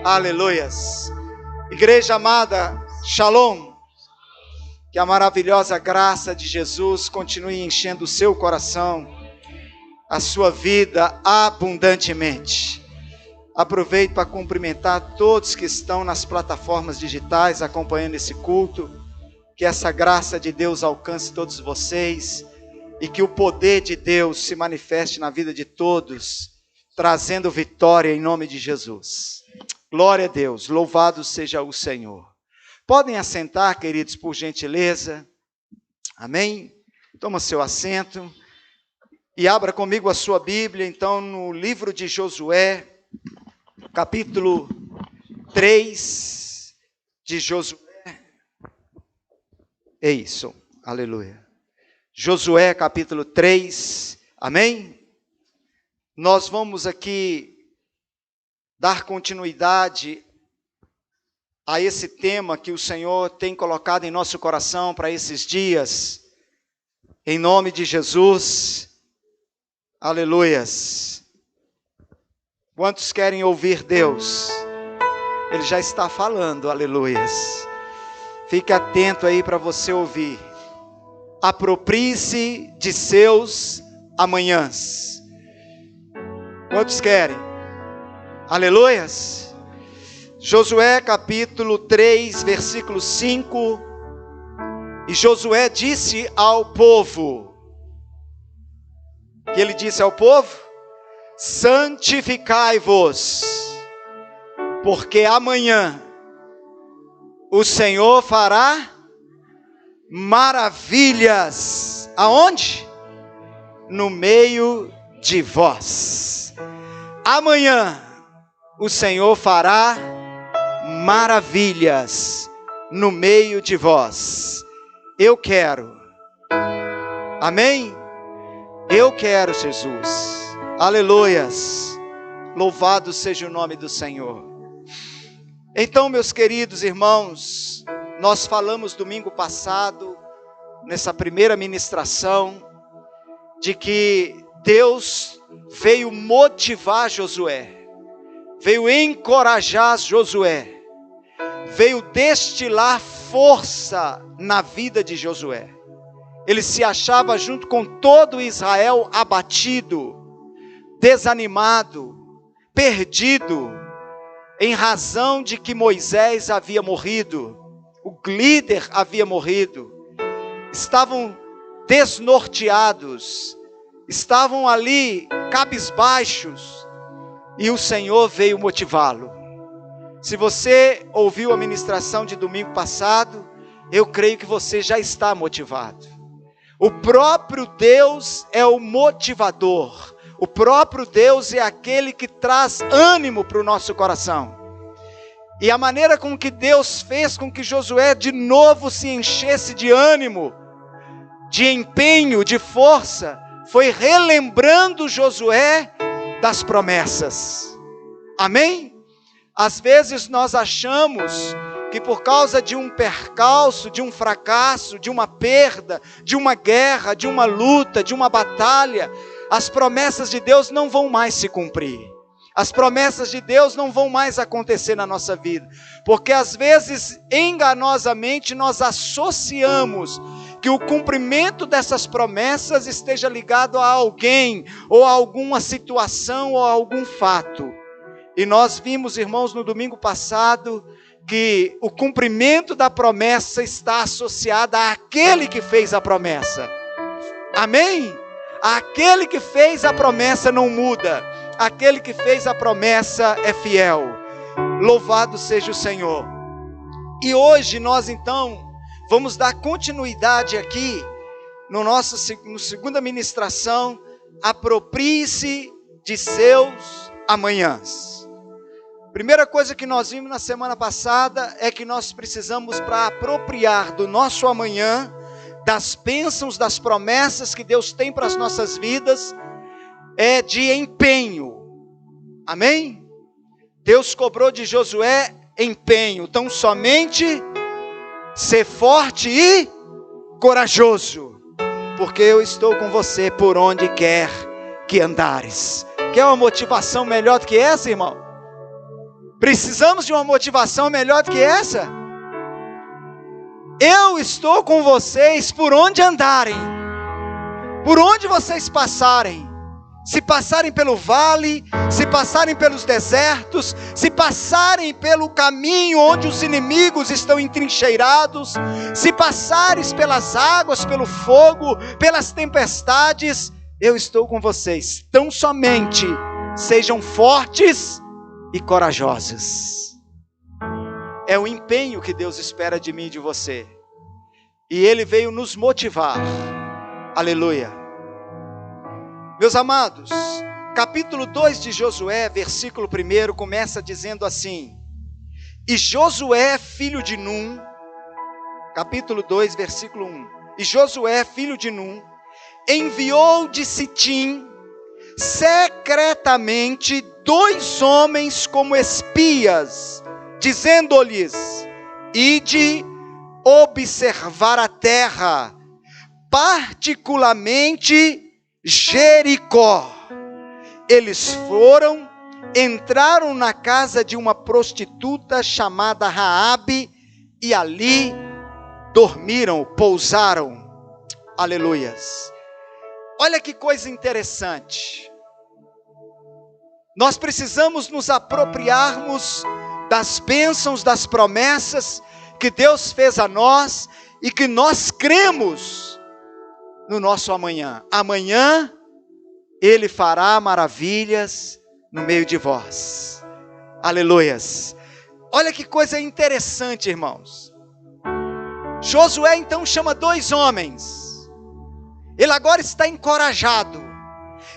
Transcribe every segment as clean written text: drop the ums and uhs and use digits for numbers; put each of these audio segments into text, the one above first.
Aleluias. Igreja amada, Shalom. Que a maravilhosa graça de Jesus continue enchendo o seu coração, a sua vida abundantemente. Aproveito para cumprimentar todos que estão nas plataformas digitais acompanhando esse culto. Que essa graça de Deus alcance todos vocês e que o poder de Deus se manifeste na vida de todos, trazendo vitória em nome de Jesus. Glória a Deus, louvado seja o Senhor. Podem assentar, queridos, por gentileza. Amém? Toma seu assento e abra comigo a sua Bíblia, então, no livro de Josué, capítulo 3 de Josué. É isso, aleluia. Josué, capítulo 3, amém? Nós vamos aqui dar continuidade a esse tema que o Senhor tem colocado em nosso coração para esses dias, em nome de Jesus, aleluias. Quantos querem ouvir Deus? Ele já está falando, aleluias. Fique atento aí para você ouvir. Aproprie-se de seus amanhãs. Quantos querem? Aleluias. Josué capítulo 3, versículo 5. E Josué disse ao povo. Que ele disse ao povo? Santificai-vos, porque amanhã o Senhor fará maravilhas. Aonde? No meio de vós. Amanhã o Senhor fará maravilhas no meio de vós. Eu quero. Amém? Eu quero, Jesus. Aleluias. Louvado seja o nome do Senhor. Então, meus queridos irmãos, nós falamos domingo passado, nessa primeira ministração, de que Deus veio motivar Josué, veio encorajar Josué, veio destilar força na vida de Josué. Ele se achava junto com todo Israel abatido, desanimado, perdido, em razão de que Moisés havia morrido, o líder havia morrido, estavam desnorteados, estavam ali cabisbaixos, e o Senhor veio motivá-lo. Se você ouviu a ministração de domingo passado, eu creio que você já está motivado. O próprio Deus é o motivador. O próprio Deus é aquele que traz ânimo para o nosso coração. E a maneira com que Deus fez com que Josué de novo se enchesse de ânimo, de empenho, de força, foi relembrando Josué das promessas. Amém? Às vezes nós achamos que por causa de um percalço, de um fracasso, de uma perda, de uma guerra, de uma luta, de uma batalha, as promessas de Deus não vão mais se cumprir. As promessas de Deus não vão mais acontecer na nossa vida. Porque às vezes, enganosamente, nós associamos que o cumprimento dessas promessas esteja ligado a alguém, ou a alguma situação, ou a algum fato. E nós vimos, irmãos, no domingo passado, que o cumprimento da promessa está associado àquele que fez a promessa. Amém? Aquele que fez a promessa não muda. Aquele que fez a promessa é fiel. Louvado seja o Senhor. E hoje nós então vamos dar continuidade aqui no segunda ministração. Aproprie-se de seus amanhãs. Primeira coisa que nós vimos na semana passada é que nós precisamos, para apropriar do nosso amanhã, das bênçãos, das promessas que Deus tem para as nossas vidas, é de empenho. Amém? Deus cobrou de Josué empenho. Então somente ser forte e corajoso, porque eu estou com você por onde quer que andares. Quer uma motivação melhor do que essa, irmão? Precisamos de uma motivação melhor do que essa? Eu estou com vocês por onde andarem, por onde vocês passarem. Se passarem pelo vale, se passarem pelos desertos, se passarem pelo caminho onde os inimigos estão entrincheirados, se passares pelas águas, pelo fogo, pelas tempestades, eu estou com vocês. Tão somente sejam fortes e corajosos. É o empenho que Deus espera de mim e de você. E Ele veio nos motivar. Aleluia. Meus amados, capítulo 2 de Josué, versículo 1, começa dizendo assim: E Josué, filho de Num, capítulo 2, versículo 1, E Josué, filho de Num, enviou de Sitim, secretamente, 2 homens como espias, dizendo-lhes: Ide observar a terra, particularmente Jericó. Eles foram, entraram na casa de uma prostituta chamada Raabe e ali dormiram, pousaram. Aleluias. Olha que coisa interessante. Nós precisamos nos apropriarmos das bênçãos, das promessas que Deus fez a nós e que nós cremos no nosso amanhã. Amanhã Ele fará maravilhas no meio de vós. Aleluias. Olha que coisa interessante, irmãos. Josué então chama 2 homens. Ele agora está encorajado.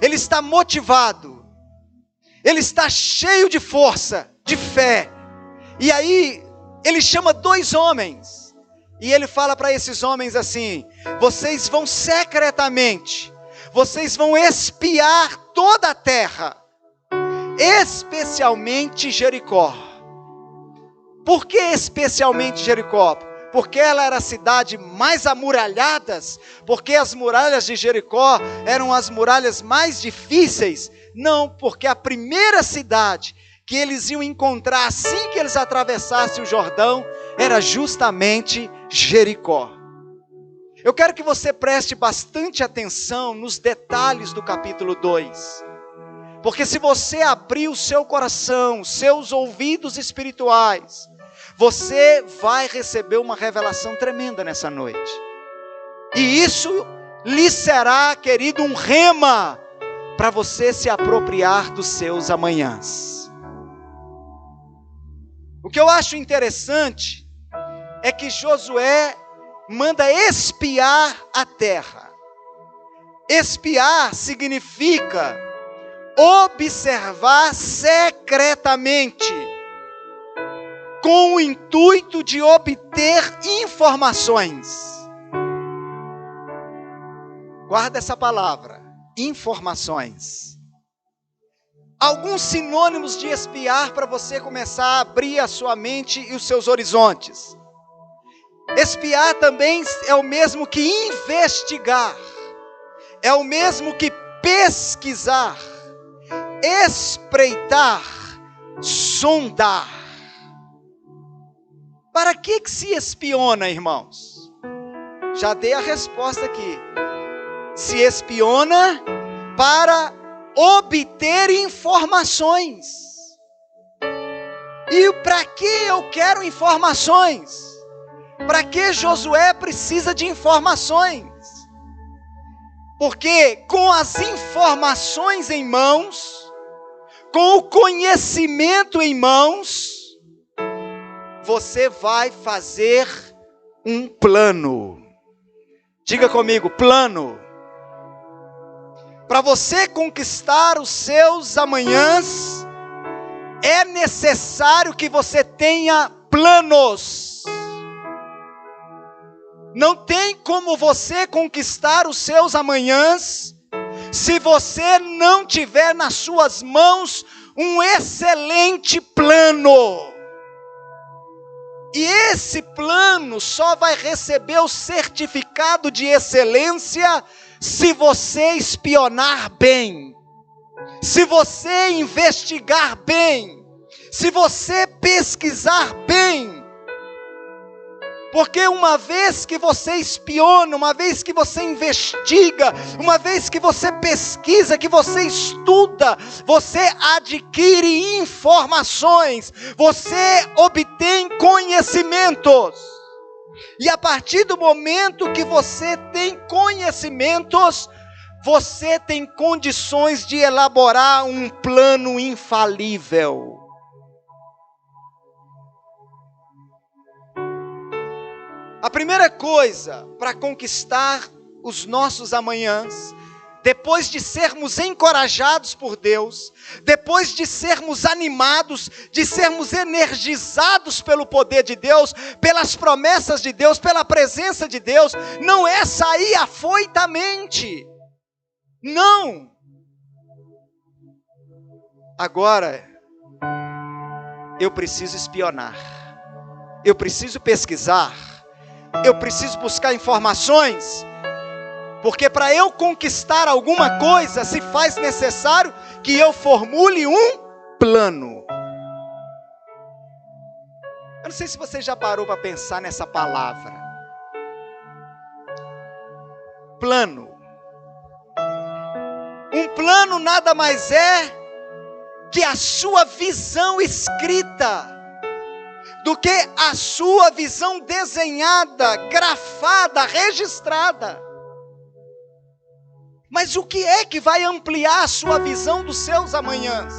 Ele está motivado. Ele está cheio de força, de fé. E aí ele chama 2 homens. E ele fala para esses homens assim: vocês vão secretamente, vocês vão espiar toda a terra, especialmente Jericó. Por que especialmente Jericó? Porque ela era a cidade mais amuralhada, porque as muralhas de Jericó eram as muralhas mais difíceis? Não, porque a primeira cidade que eles iam encontrar assim que eles atravessassem o Jordão era justamente Jericó. Eu quero que você preste bastante atenção nos detalhes do capítulo 2. Porque se você abrir o seu coração, seus ouvidos espirituais, você vai receber uma revelação tremenda nessa noite. E isso lhe será, querido, um rema para você se apropriar dos seus amanhãs. O que eu acho interessante é que Josué manda espiar a terra. Espiar significa observar secretamente, com o intuito de obter informações. Guarda essa palavra, informações. Alguns sinônimos de espiar para você começar a abrir a sua mente e os seus horizontes. Espiar também é o mesmo que investigar, é o mesmo que pesquisar, espreitar, sondar. Para que se espiona, irmãos? Já dei a resposta aqui. Se espiona para obter informações. E para que eu quero informações? Para que Josué precisa de informações? Porque com as informações em mãos, com o conhecimento em mãos, você vai fazer um plano. Diga comigo, plano. Para você conquistar os seus amanhãs, é necessário que você tenha planos. Não tem como você conquistar os seus amanhãs, se você não tiver nas suas mãos um excelente plano. E esse plano só vai receber o certificado de excelência se você espionar bem, se você investigar bem, Se você pesquisar bem, porque uma vez que você espiona, uma vez que você investiga, uma vez que você pesquisa, que você estuda, você adquire informações, você obtém conhecimentos. E a partir do momento que você tem conhecimentos, você tem condições de elaborar um plano infalível. A primeira coisa para conquistar os nossos amanhãs, depois de sermos encorajados por Deus, depois de sermos animados, de sermos energizados pelo poder de Deus, pelas promessas de Deus, pela presença de Deus, não é sair afoitamente. Não. Agora, eu preciso espionar, eu preciso pesquisar, eu preciso buscar informações, porque para eu conquistar alguma coisa, se faz necessário que eu formule um plano. Eu não sei se você já parou para pensar nessa palavra. Plano. Um plano nada mais é que a sua visão escrita, do que a sua visão desenhada, grafada, registrada. Mas o que é que vai ampliar a sua visão dos seus amanhãs?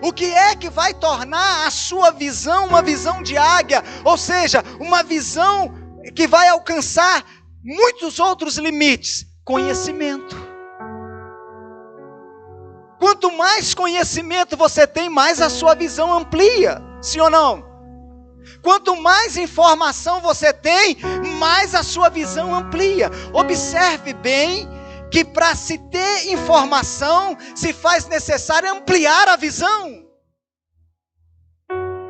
O que é que vai tornar a sua visão uma visão de águia? Ou seja, uma visão que vai alcançar muitos outros limites. Conhecimento. Quanto mais conhecimento você tem, mais a sua visão amplia. Sim ou não? Quanto mais informação você tem, mais a sua visão amplia. Observe bem que para se ter informação, se faz necessário ampliar a visão.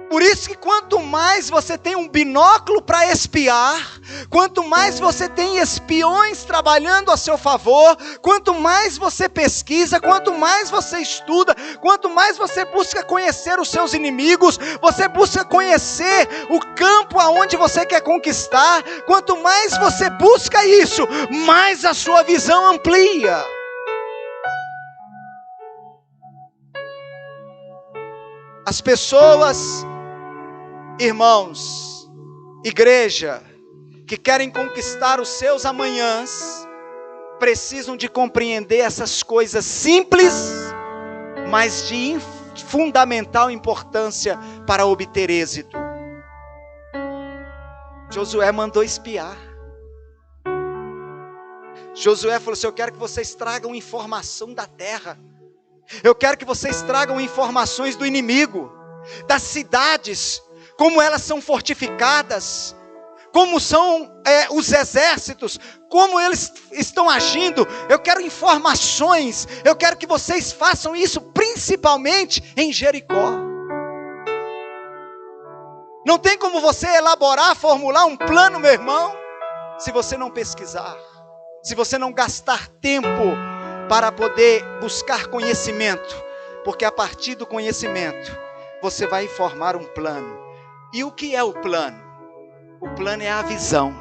Por isso que quanto mais você tem um binóculo para espiar, quanto mais você tem espiões trabalhando a seu favor, quanto mais você pesquisa, quanto mais você estuda, quanto mais você busca conhecer os seus inimigos, você busca conhecer o campo aonde você quer conquistar, quanto mais você busca isso, mais a sua visão amplia. As pessoas, irmãos, igreja, que querem conquistar os seus amanhãs, precisam de compreender essas coisas simples, mas de fundamental importância para obter êxito. Josué mandou espiar. Josué falou assim: eu quero que vocês tragam informação da terra. Eu quero que vocês tragam informações do inimigo, das cidades, como elas são fortificadas, como são os exércitos, como eles estão agindo. Eu quero informações, eu quero que vocês façam isso principalmente em Jericó. Não tem como você elaborar, formular um plano, meu irmão, se você não pesquisar, se você não gastar tempo para poder buscar conhecimento, porque a partir do conhecimento, você vai formar um plano. E o que é o plano? O plano é a visão.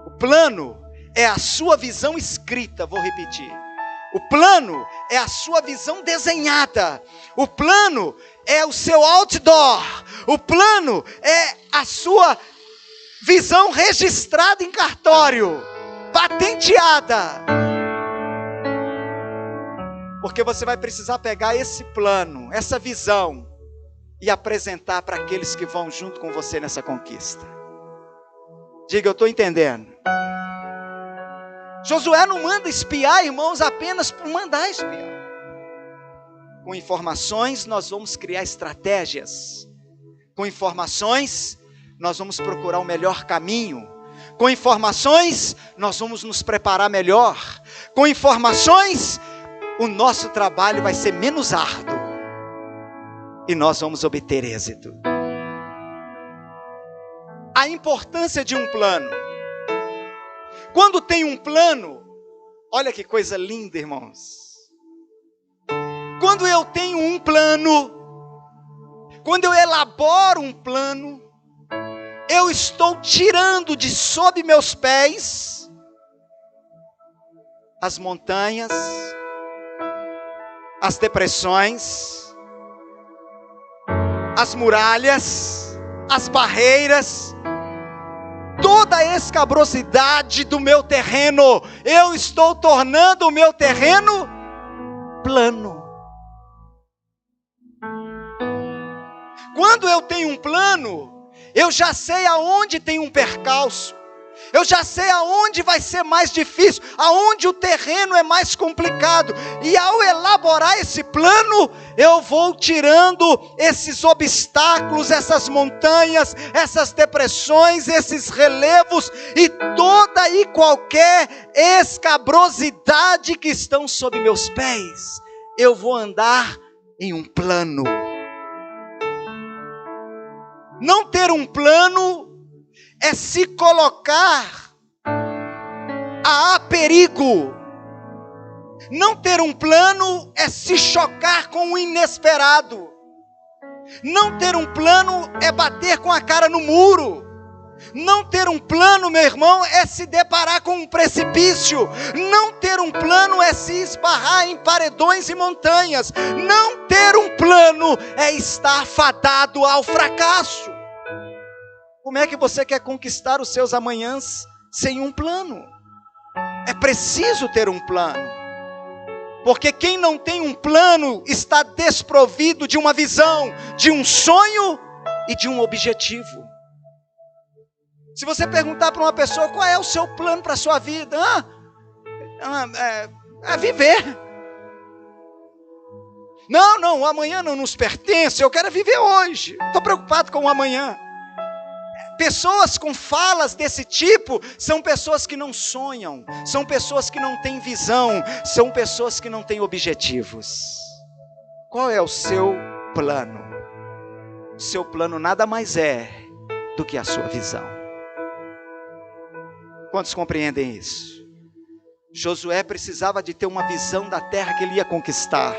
O plano é a sua visão escrita, vou repetir. O plano é a sua visão desenhada. O plano é o seu outdoor. O plano é a sua visão registrada em cartório, patenteada. Porque você vai precisar pegar esse plano, essa visão, e apresentar para aqueles que vão junto com você nessa conquista. Diga, eu estou entendendo. Josué não manda espiar, irmãos, apenas por mandar espiar. Com informações nós vamos criar estratégias. Com informações nós vamos procurar o melhor caminho. Com informações nós vamos nos preparar melhor. Com informações o nosso trabalho vai ser menos árduo e nós vamos obter êxito. A importância de um plano. Quando tem um plano, olha que coisa linda, irmãos. Quando eu tenho um plano, Quando eu elaboro um plano, eu estou tirando de sob meus pés as montanhas, as depressões, as muralhas, as barreiras, toda a escabrosidade do meu terreno. Eu estou tornando o meu terreno plano. Quando eu tenho um plano, eu já sei aonde tem um percalço, eu já sei aonde vai ser mais difícil, aonde o terreno é mais complicado, e ao elaborar esse plano, eu vou tirando esses obstáculos, essas montanhas, essas depressões, esses relevos, e toda e qualquer escabrosidade que estão sob meus pés, eu vou andar em um plano. Não ter um plano é se colocar a perigo. Não ter um plano é se chocar com o inesperado. Não ter um plano é bater com a cara no muro. Não ter um plano, meu irmão, é se deparar com um precipício. Não ter um plano é se esbarrar em paredões e montanhas. Não ter um plano é estar fadado ao fracasso. Como é que você quer conquistar os seus amanhãs sem um plano? É preciso ter um plano. Porque quem não tem um plano está desprovido de uma visão, de um sonho e de um objetivo. Se você perguntar para uma pessoa qual é o seu plano para a sua vida, é viver. Não, o amanhã não nos pertence, eu quero viver hoje. Estou preocupado com o amanhã. Pessoas com falas desse tipo são pessoas que não sonham, são pessoas que não têm visão, são pessoas que não têm objetivos. Qual é o seu plano? O seu plano nada mais é do que a sua visão. Quantos compreendem isso? Josué precisava de ter uma visão da terra que ele ia conquistar.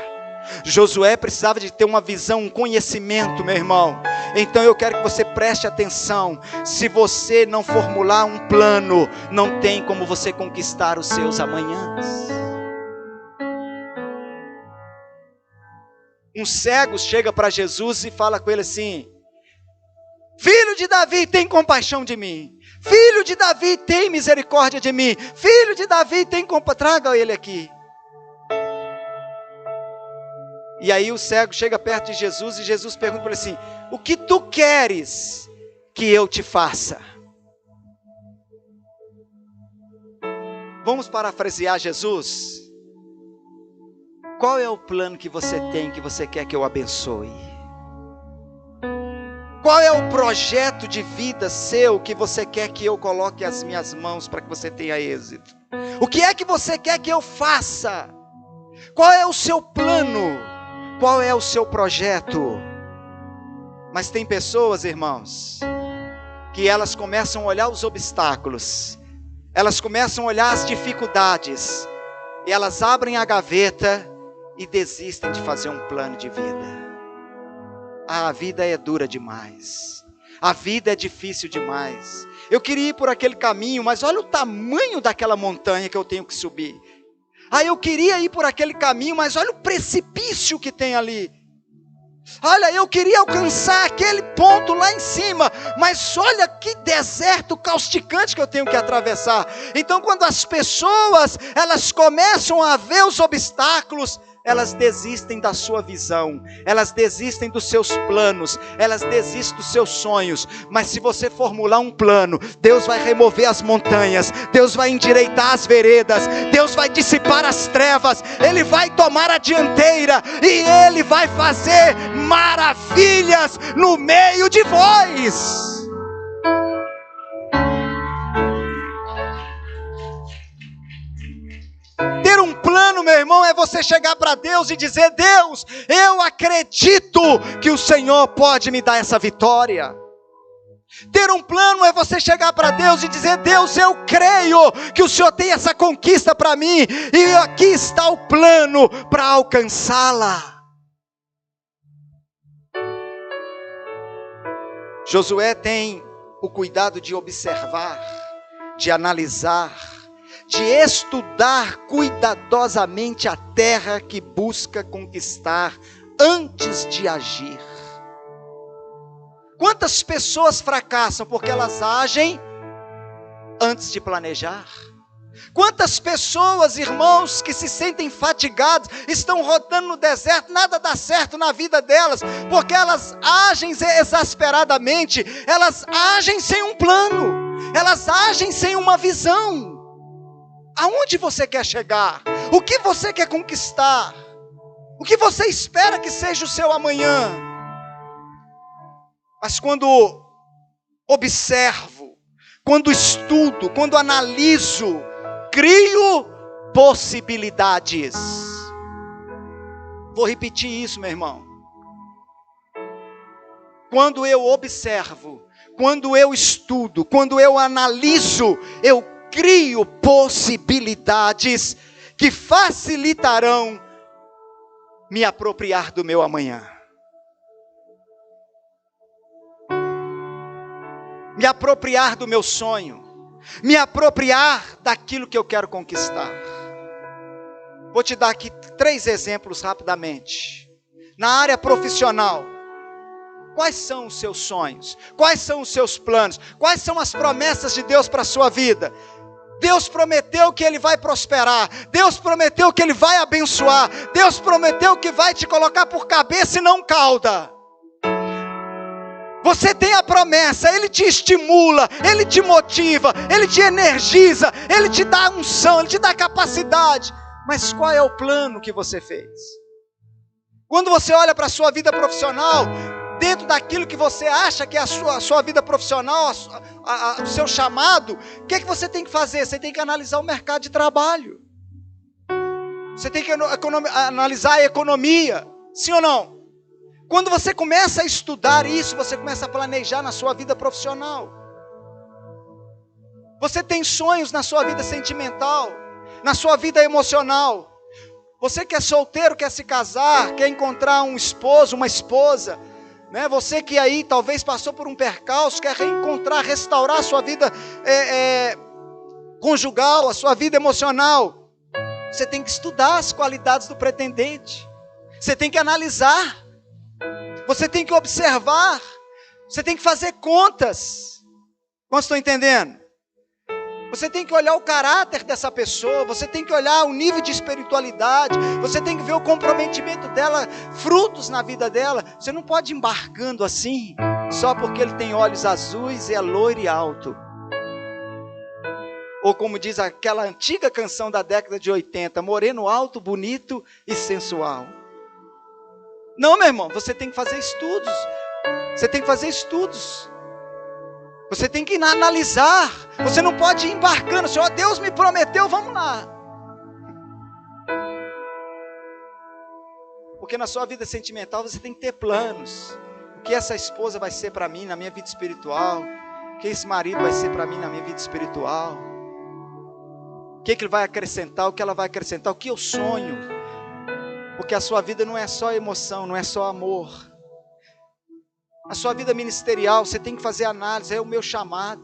Josué precisava de ter uma visão, um conhecimento, meu irmão. Então eu quero que você preste atenção. Se você não formular um plano, não tem como você conquistar os seus amanhãs. Um cego chega para Jesus e fala com ele assim: filho de Davi, tem compaixão de mim. Filho de Davi, tem misericórdia de mim. Filho de Davi, tem compaixão. Traga ele aqui. E aí o cego chega perto de Jesus e Jesus pergunta para ele assim: o que tu queres que eu te faça? Vamos parafrasear Jesus? Qual é o plano que você tem, que você quer que eu abençoe? Qual é o projeto de vida seu que você quer que eu coloque as minhas mãos para que você tenha êxito? O que é que você quer que eu faça? Qual é o seu plano? Qual é o seu projeto? Mas tem pessoas, irmãos, que elas começam a olhar os obstáculos, elas começam a olhar as dificuldades, e elas abrem a gaveta e desistem de fazer um plano de vida. A vida é dura demais, a vida é difícil demais. Eu queria ir por aquele caminho, mas olha o tamanho daquela montanha que eu tenho que subir. Eu queria ir por aquele caminho, mas olha o precipício que tem ali. Olha, eu queria alcançar aquele ponto lá em cima, mas olha que deserto causticante que eu tenho que atravessar. Então quando as pessoas, elas começam a ver os obstáculos, elas desistem da sua visão, elas desistem dos seus planos, elas desistem dos seus sonhos. Mas se você formular um plano, Deus vai remover as montanhas, Deus vai endireitar as veredas, Deus vai dissipar as trevas, Ele vai tomar a dianteira e Ele vai fazer maravilhas no meio de vós. Ter um plano, meu irmão, é você chegar para Deus e dizer: Deus, eu acredito que o Senhor pode me dar essa vitória. Ter um plano é você chegar para Deus e dizer: Deus, eu creio que o Senhor tem essa conquista para mim, e aqui está o plano para alcançá-la. Josué tem o cuidado de observar, de analisar, de estudar cuidadosamente a terra que busca conquistar antes de agir. Quantas pessoas fracassam porque elas agem antes de planejar? Quantas pessoas, irmãos, que se sentem fatigados, estão rodando no deserto, nada dá certo na vida delas, porque elas agem exasperadamente, elas agem sem um plano, elas agem sem uma visão. Aonde você quer chegar? O que você quer conquistar? O que você espera que seja o seu amanhã? Mas quando observo, quando estudo, quando analiso, crio possibilidades. Vou repetir isso, meu irmão. Quando eu observo, quando eu estudo, quando eu analiso, eu crio possibilidades que facilitarão me apropriar do meu amanhã. Me apropriar do meu sonho. Me apropriar daquilo que eu quero conquistar. Vou te dar aqui 3 exemplos rapidamente. Na área profissional, quais são os seus sonhos? Quais são os seus planos? Quais são as promessas de Deus para a sua vida? Deus prometeu que Ele vai prosperar. Deus prometeu que Ele vai abençoar. Deus prometeu que vai te colocar por cabeça e não cauda. Você tem a promessa, Ele te estimula, Ele te motiva, Ele te energiza, Ele te dá unção, Ele te dá capacidade. Mas qual é o plano que você fez? Quando você olha para a sua vida profissional, dentro daquilo que você acha que é a sua vida profissional, o seu chamado, o que é que você tem que fazer? Você tem que analisar o mercado de trabalho. Você tem que analisar a economia, sim ou não? Quando você começa a estudar isso, você começa a planejar na sua vida profissional. Você tem sonhos na sua vida sentimental, na sua vida emocional. Você que é solteiro, quer se casar, quer encontrar um esposo, uma esposa, né? Você que aí talvez passou por um percalço, quer reencontrar, restaurar a sua vida conjugal, a sua vida emocional. Você tem que estudar as qualidades do pretendente. Você tem que analisar. Você tem que observar, você tem que fazer contas. Quantos estão entendendo? Você tem que olhar o caráter dessa pessoa, você tem que olhar o nível de espiritualidade, você tem que ver o comprometimento dela, frutos na vida dela. Você não pode ir embarcando assim, só porque ele tem olhos azuis e é loiro e alto. Ou como diz aquela antiga canção da década de 80, moreno alto, bonito e sensual. Não, meu irmão, você tem que fazer estudos. Você tem que fazer estudos. Você tem que analisar. Você não pode ir embarcando. Senhor, Deus me prometeu, vamos lá. Porque na sua vida sentimental você tem que ter planos. O que essa esposa vai ser para mim na minha vida espiritual? O que esse marido vai ser para mim na minha vida espiritual? O que ele vai acrescentar? O que ela vai acrescentar? O que eu sonho? Porque a sua vida não é só emoção, não é só amor. A sua vida ministerial, você tem que fazer análise, é o meu chamado.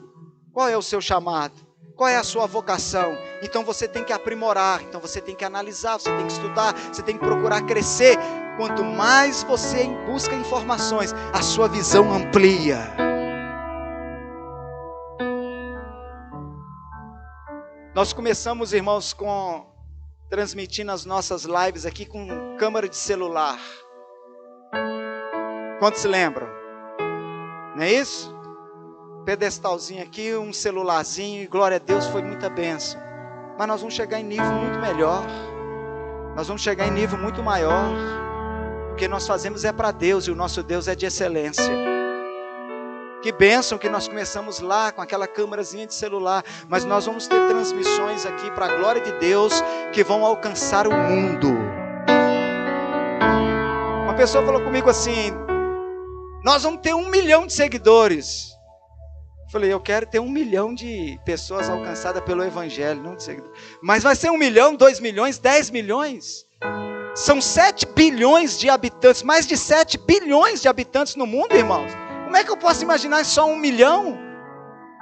Qual é o seu chamado? Qual é a sua vocação? Então você tem que aprimorar, então você tem que analisar, você tem que estudar, você tem que procurar crescer. Quanto mais você busca informações, a sua visão amplia. Nós começamos, irmãos, transmitindo as nossas lives aqui com câmera de celular. Quantos se lembram? Não é isso? Pedestalzinho aqui, um celularzinho, e glória a Deus, foi muita bênção. Mas nós vamos chegar em nível muito melhor. Nós vamos chegar em nível muito maior. O que nós fazemos é para Deus, e o nosso Deus é de excelência. Que bênção que nós começamos lá com aquela câmerazinha de celular, mas nós vamos ter transmissões aqui para a glória de Deus que vão alcançar o mundo. Uma pessoa falou comigo assim: nós vamos ter 1 milhão de seguidores. Eu falei, eu quero ter 1 milhão de pessoas alcançadas pelo Evangelho, não de seguidores. Mas vai ser 1 milhão, 2 milhões, 10 milhões? São 7 bilhões de habitantes, mais de 7 bilhões de habitantes no mundo, irmãos. 1 Como é que eu posso imaginar só 1 milhão?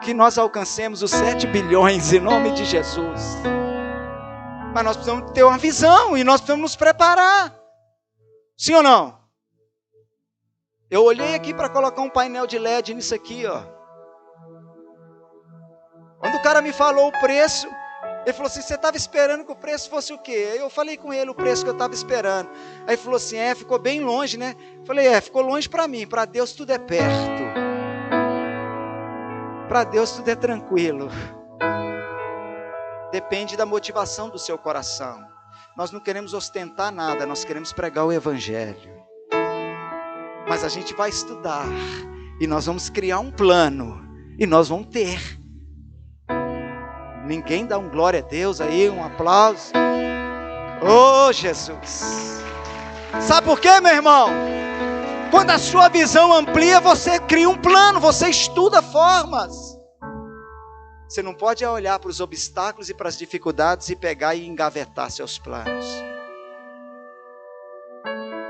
Que nós alcancemos os 7 bilhões em nome de Jesus. Mas nós precisamos ter uma visão e nós precisamos nos preparar. Sim ou não? Eu olhei aqui para colocar um painel de LED nisso aqui, ó. Quando o cara me falou o preço, ele falou assim, você estava esperando que o preço fosse o quê? Aí eu falei com ele o preço que eu estava esperando. Aí ele falou assim, ficou bem longe, né? Eu falei, ficou longe para mim, para Deus tudo é perto. Para Deus tudo é tranquilo. Depende da motivação do seu coração. Nós não queremos ostentar nada, nós queremos pregar o Evangelho. Mas a gente vai estudar, e nós vamos criar um plano, e nós vamos ter. Ninguém dá um glória a Deus aí, um aplauso. Oh, Jesus. Sabe por quê, meu irmão? Quando a sua visão amplia, você cria um plano, você estuda formas. Você não pode olhar para os obstáculos e para as dificuldades e pegar e engavetar seus planos.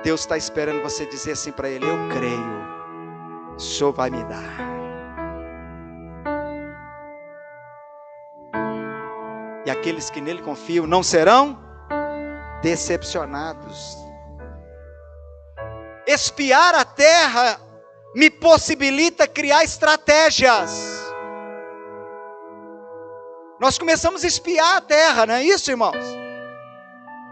Deus está esperando você dizer assim para Ele, eu creio, o Senhor vai me dar. E aqueles que nele confiam não serão decepcionados. Espiar a terra me possibilita criar estratégias. Nós começamos a espiar a terra, não é isso, irmãos?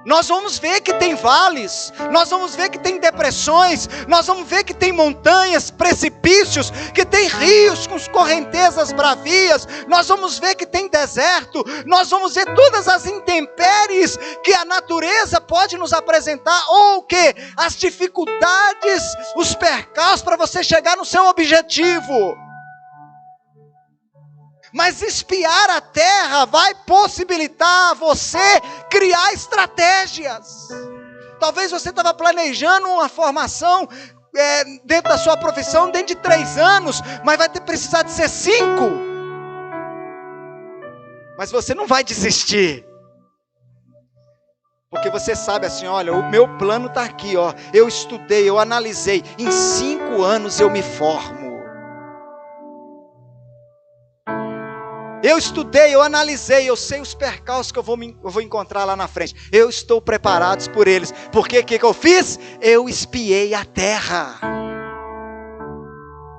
Nós vamos ver que tem vales, nós vamos ver que tem depressões, nós vamos ver que tem montanhas, precipícios, que tem rios com correntezas bravias, nós vamos ver que tem deserto, nós vamos ver todas as intempéries que a natureza pode nos apresentar, ou que as dificuldades, os percalços para você chegar no seu objetivo. Mas espiar a terra vai possibilitar você criar estratégias. Talvez você estava planejando uma formação dentro da sua profissão dentro de 3 anos, mas vai precisar de ser 5. Mas você não vai desistir. Porque você sabe assim, olha, o meu plano está aqui, ó. Eu estudei, eu analisei, em 5 anos eu me formo. Eu estudei, eu analisei, eu sei os percalços que eu vou encontrar lá na frente. Eu estou preparado por eles. Porque o que eu fiz? Eu espiei a terra.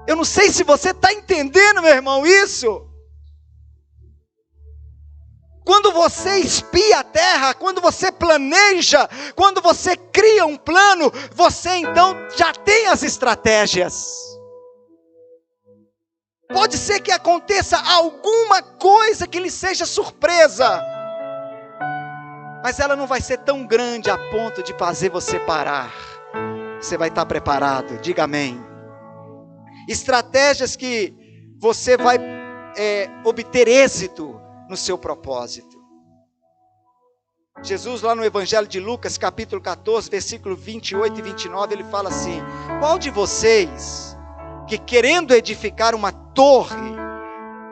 Eu não sei se você está entendendo, meu irmão, isso. Quando você espia a terra, quando você planeja, quando você cria um plano, você então já tem as estratégias. Pode ser que aconteça alguma coisa que lhe seja surpresa, mas ela não vai ser tão grande a ponto de fazer você parar. Você vai estar preparado, diga amém. Estratégias que você vai obter êxito no seu propósito. Jesus lá no Evangelho de Lucas, capítulo 14, versículo 28 e 29, ele fala assim, qual de vocês que querendo edificar uma torre,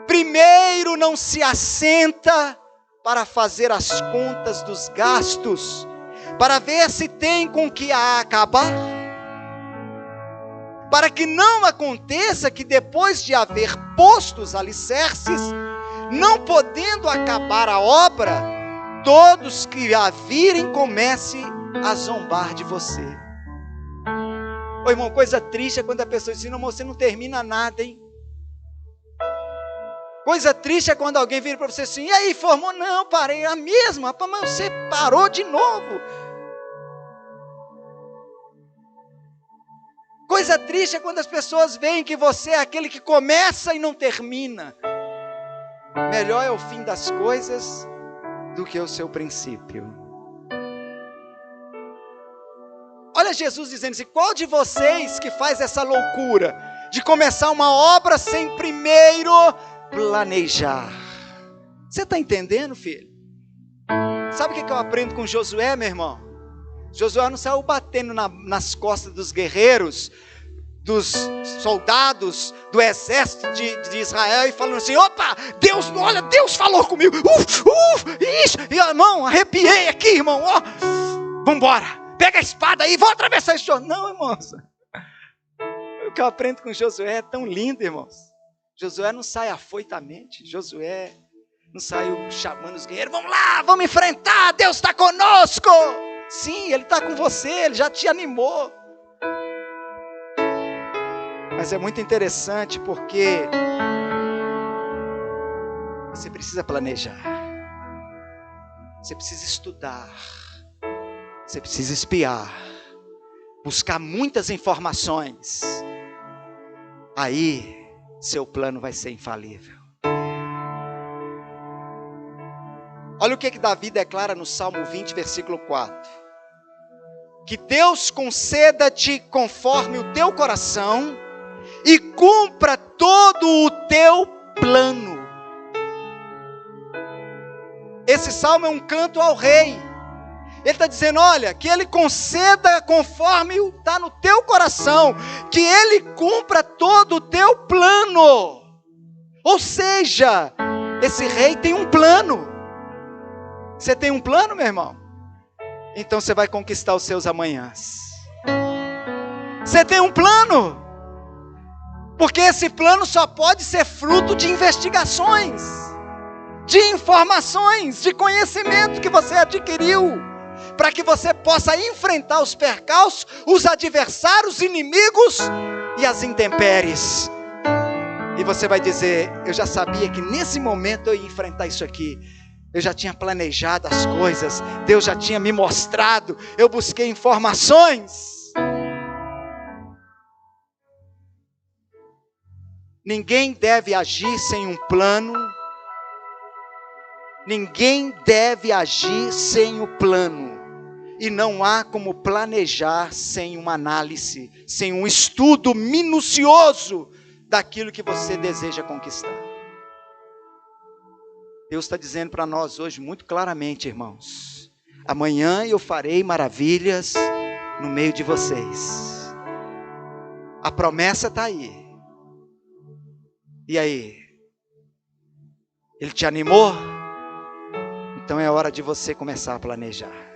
primeiro não se assenta para fazer as contas dos gastos, para ver se tem com que a acabar? Para que não aconteça que depois de haver posto os alicerces, não podendo acabar a obra, todos que a virem comecem a zombar de você. Ô irmão, coisa triste é quando a pessoa diz assim, não, você não termina nada, hein? Coisa triste é quando alguém vira para você assim, e aí, formou? Não, parei, a mesma, mas você parou de novo. Coisa triste é quando as pessoas veem que você é aquele que começa e não termina. Melhor é o fim das coisas do que o seu princípio. Olha Jesus dizendo assim, qual de vocês que faz essa loucura de começar uma obra sem primeiro planejar? Você está entendendo, filho? Sabe o que eu aprendo com Josué, meu irmão? Josué não saiu batendo nas costas dos guerreiros, dos soldados, do exército de Israel e falando assim, opa, Deus, olha, Deus falou comigo, isso, e irmão, arrepiei aqui, irmão, ó, vambora. Pega a espada aí, vou atravessar esse chão. Não, irmãos. que eu aprendo com Josué é tão lindo, irmãos. Josué não sai afoitamente. Josué não saiu chamando os guerreiros. Vamos lá, vamos enfrentar, Deus está conosco. Sim, Ele está com você, Ele já te animou. Mas é muito interessante porque você precisa planejar. Você precisa estudar. Você precisa espiar. Buscar muitas informações. Aí, seu plano vai ser infalível. Olha o que Davi declara no Salmo 20, versículo 4. Que Deus conceda-te conforme o teu coração e cumpra todo o teu plano. Esse salmo é um canto ao rei. Ele está dizendo, olha, que Ele conceda conforme está no teu coração, que Ele cumpra todo o teu plano. Ou seja, esse rei tem um plano. Você tem um plano, meu irmão? Então você vai conquistar os seus amanhãs. Você tem um plano? Porque esse plano só pode ser fruto de investigações, de informações, de conhecimento que você adquiriu, para que você possa enfrentar os percalços, os adversários, os inimigos e as intempéries. E você vai dizer, eu já sabia que nesse momento eu ia enfrentar isso aqui. Eu já tinha planejado as coisas, Deus já tinha me mostrado, eu busquei informações. Ninguém deve agir sem um plano. Ninguém deve agir sem o plano. E não há como planejar sem uma análise, sem um estudo minucioso daquilo que você deseja conquistar. Deus está dizendo para nós hoje muito claramente, irmãos. Amanhã eu farei maravilhas no meio de vocês. A promessa está aí. E aí? Ele te animou? Então é hora de você começar a planejar.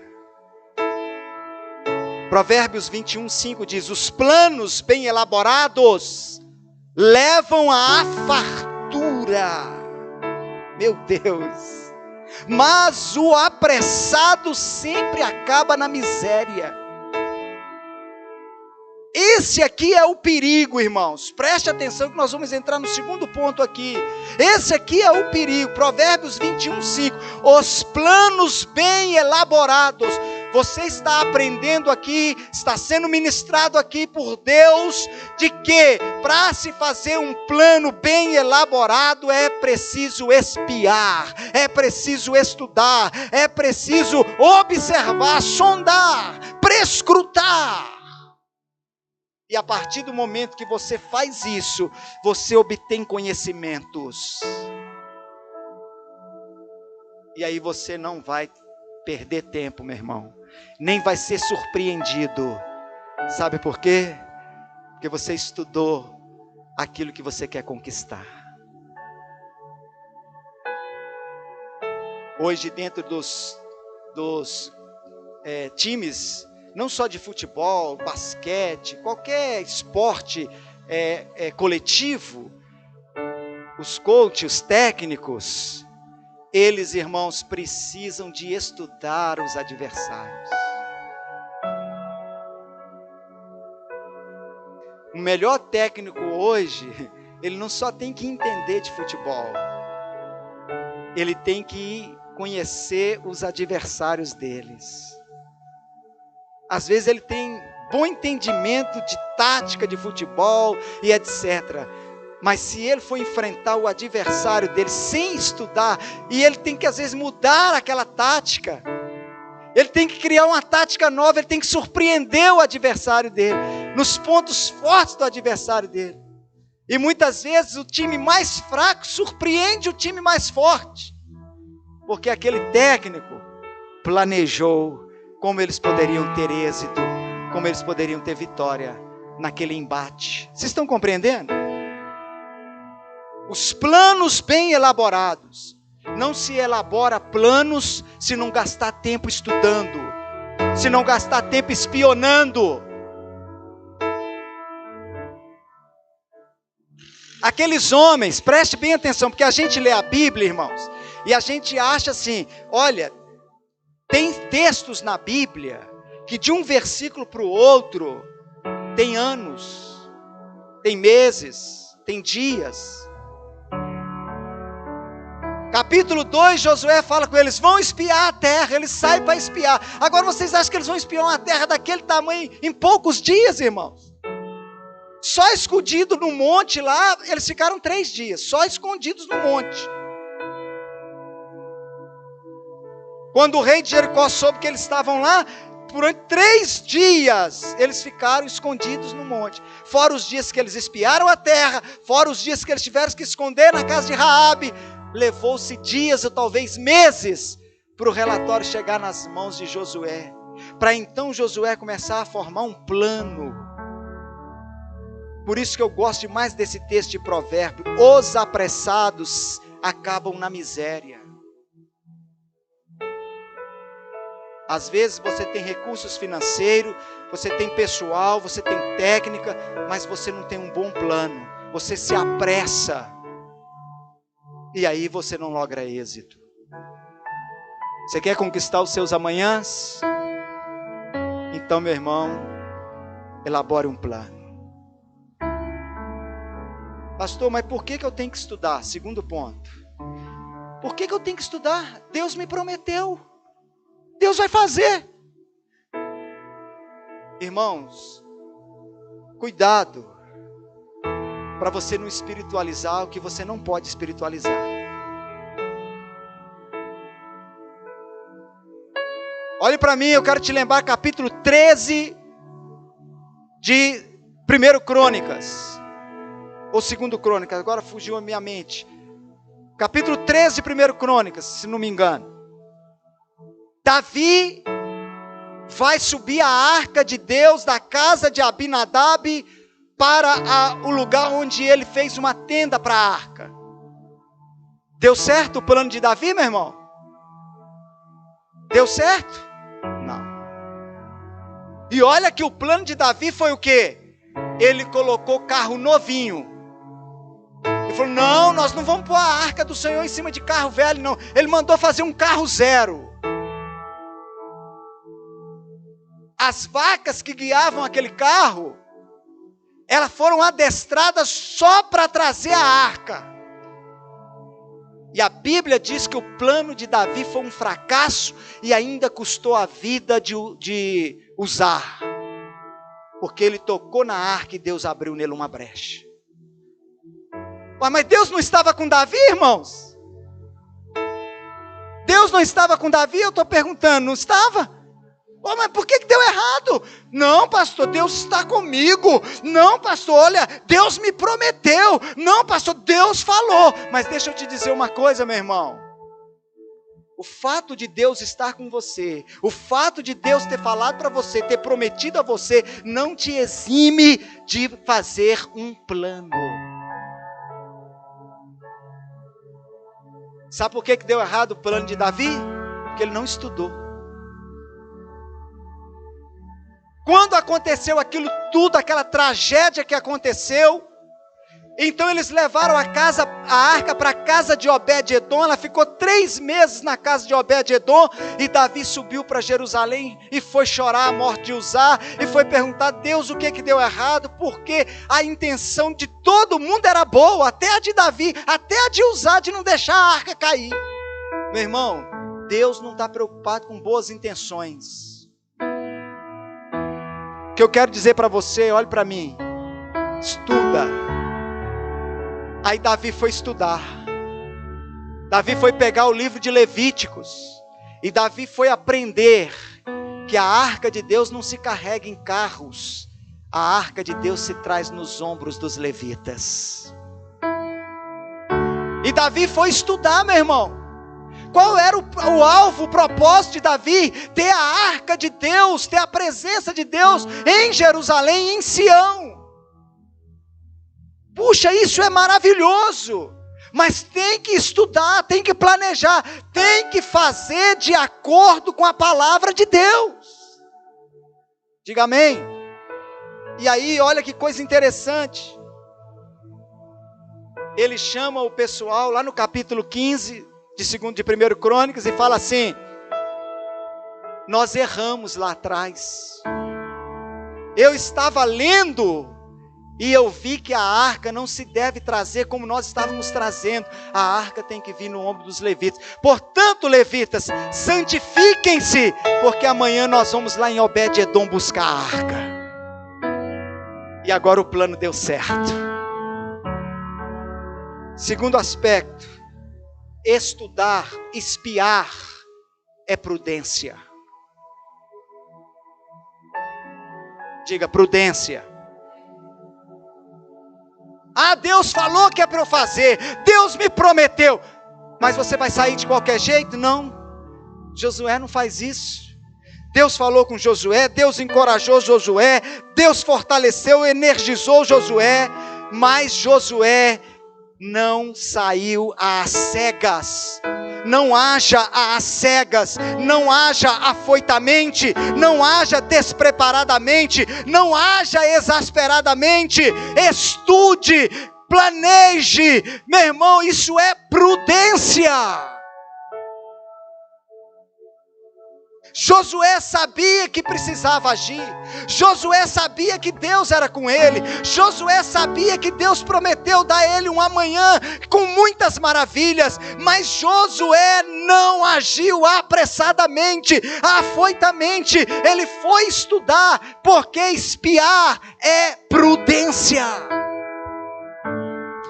Provérbios 21, 5 diz, os planos bem elaborados levam à fartura. Meu Deus. Mas o apressado sempre acaba na miséria. Esse aqui é o perigo, irmãos. Preste atenção que nós vamos entrar no segundo ponto aqui. Esse aqui é o perigo. Provérbios 21, 5. Os planos bem elaborados. Você está aprendendo aqui, está sendo ministrado aqui por Deus, de que para se fazer um plano bem elaborado é preciso espiar, é preciso estudar, é preciso observar, sondar, prescrutar. E a partir do momento que você faz isso, você obtém conhecimentos. E aí você não vai perder tempo, meu irmão. Nem vai ser surpreendido. Sabe por quê? Porque você estudou aquilo que você quer conquistar. Hoje dentro dos times, não só de futebol, basquete, qualquer esporte coletivo, os coaches, os técnicos, eles, irmãos, precisam de estudar os adversários. O melhor técnico hoje, ele não só tem que entender de futebol, ele tem que conhecer os adversários deles. Às vezes ele tem bom entendimento de tática de futebol e etc. Mas se ele for enfrentar o adversário dele sem estudar, e ele tem que às vezes mudar aquela tática, ele tem que criar uma tática nova, ele tem que surpreender o adversário dele, nos pontos fortes do adversário dele. E muitas vezes o time mais fraco surpreende o time mais forte, porque aquele técnico planejou como eles poderiam ter êxito, como eles poderiam ter vitória naquele embate. Vocês estão compreendendo? Os planos bem elaborados. Não se elabora planos se não gastar tempo estudando, se não gastar tempo espionando. Aqueles homens, preste bem atenção, porque a gente lê a Bíblia, irmãos, e a gente acha assim, olha, tem textos na Bíblia, que de um versículo para o outro, tem anos, tem meses, tem dias. Capítulo 2, Josué fala com eles, vão espiar a terra, eles saem para espiar. Agora vocês acham que eles vão espiar uma terra daquele tamanho em poucos dias, irmãos? Só escondido no monte lá, eles ficaram 3 dias, só escondidos no monte. Quando o rei de Jericó soube que eles estavam lá, durante 3 dias, eles ficaram escondidos no monte. Fora os dias que eles espiaram a terra, fora os dias que eles tiveram que esconder na casa de Raabe, levou-se dias ou talvez meses para o relatório chegar nas mãos de Josué, para então Josué começar a formar um plano. Por isso que eu gosto demais desse texto de provérbio, os apressados acabam na miséria. Às vezes você tem recursos financeiros, você tem pessoal, você tem técnica, mas você não tem um bom plano, você se apressa, e aí você não logra êxito. Você quer conquistar os seus amanhãs? Então, meu irmão, elabore um plano. Pastor, mas por que eu tenho que estudar? Segundo ponto. Por que eu tenho que estudar? Deus me prometeu. Deus vai fazer. Irmãos, cuidado para você não espiritualizar o que você não pode espiritualizar. Olhe para mim, eu quero te lembrar capítulo 13 de 1 Crônicas, ou 2 Crônicas, agora fugiu a minha mente. Capítulo 13 de 1 Crônicas, se não me engano. Davi vai subir a arca de Deus da casa de Abinadab para o lugar onde ele fez uma tenda para a arca. Deu certo o plano de Davi, meu irmão? Deu certo? Não. E olha que o plano de Davi foi o quê? Ele colocou carro novinho. Ele falou, não, nós não vamos pôr a arca do Senhor em cima de carro velho, não. Ele mandou fazer um carro zero. As vacas que guiavam aquele carro, elas foram adestradas só para trazer a arca. E a Bíblia diz que o plano de Davi foi um fracasso e ainda custou a vida de usar. Porque ele tocou na arca e Deus abriu nele uma brecha. Mas Deus não estava com Davi, irmãos? Deus não estava com Davi? Eu estou perguntando, não estava? Mas por que deu errado? Não, pastor, Deus está comigo. Não, pastor, olha, Deus me prometeu. Não, pastor, Deus falou. Mas deixa eu te dizer uma coisa, meu irmão. O fato de Deus estar com você, o fato de Deus ter falado para você, ter prometido a você, não te exime de fazer um plano. Sabe por que deu errado o plano de Davi? Porque ele não estudou. Quando aconteceu aquilo tudo, aquela tragédia que aconteceu, então eles levaram a arca para a casa de Obed-edom. Ela ficou 3 meses na casa de Obed-edom, e Davi subiu para Jerusalém e foi chorar a morte de Uzá, e foi perguntar a Deus o que deu errado, porque a intenção de todo mundo era boa, até a de Davi, até a de Uzá, de não deixar a arca cair. Meu irmão, Deus não está preocupado com boas intenções. O que eu quero dizer para você, olhe para mim, estuda. Aí Davi foi estudar, Davi foi pegar o livro de Levíticos, e Davi foi aprender que a arca de Deus não se carrega em carros, a arca de Deus se traz nos ombros dos levitas. E Davi foi estudar, meu irmão. Qual era o alvo, o propósito de Davi? Ter a arca de Deus, ter a presença de Deus em Jerusalém, em Sião. Puxa, isso é maravilhoso, mas tem que estudar, tem que planejar, tem que fazer de acordo com a palavra de Deus. Diga amém. E aí, olha que coisa interessante. ele chama o pessoal lá no capítulo 15 de 1 Crônicas e fala assim: nós erramos lá atrás. Eu estava lendo e eu vi que a arca não se deve trazer como nós estávamos trazendo. A arca tem que vir no ombro dos levitas. Portanto, levitas, santifiquem-se, porque amanhã nós vamos lá em Obed-Edom buscar a arca. E agora o plano deu certo. Segundo aspecto, estudar, espiar é prudência. Diga prudência. Ah, Deus falou que é para eu fazer, Deus me prometeu, mas você vai sair de qualquer jeito? Não, Josué não faz isso. Deus falou com Josué, Deus encorajou Josué, Deus fortaleceu, energizou Josué, mas Josué não saiu às cegas. Não haja às cegas, não haja afoitamente, não haja despreparadamente, não haja exasperadamente. Estude, planeje, meu irmão, isso é prudência. Josué sabia que precisava agir. Josué sabia que Deus era com ele. Josué sabia que Deus prometeu dar a ele um amanhã com muitas maravilhas. Mas Josué não agiu apressadamente, afoitamente. Ele foi estudar, porque espiar é prudência.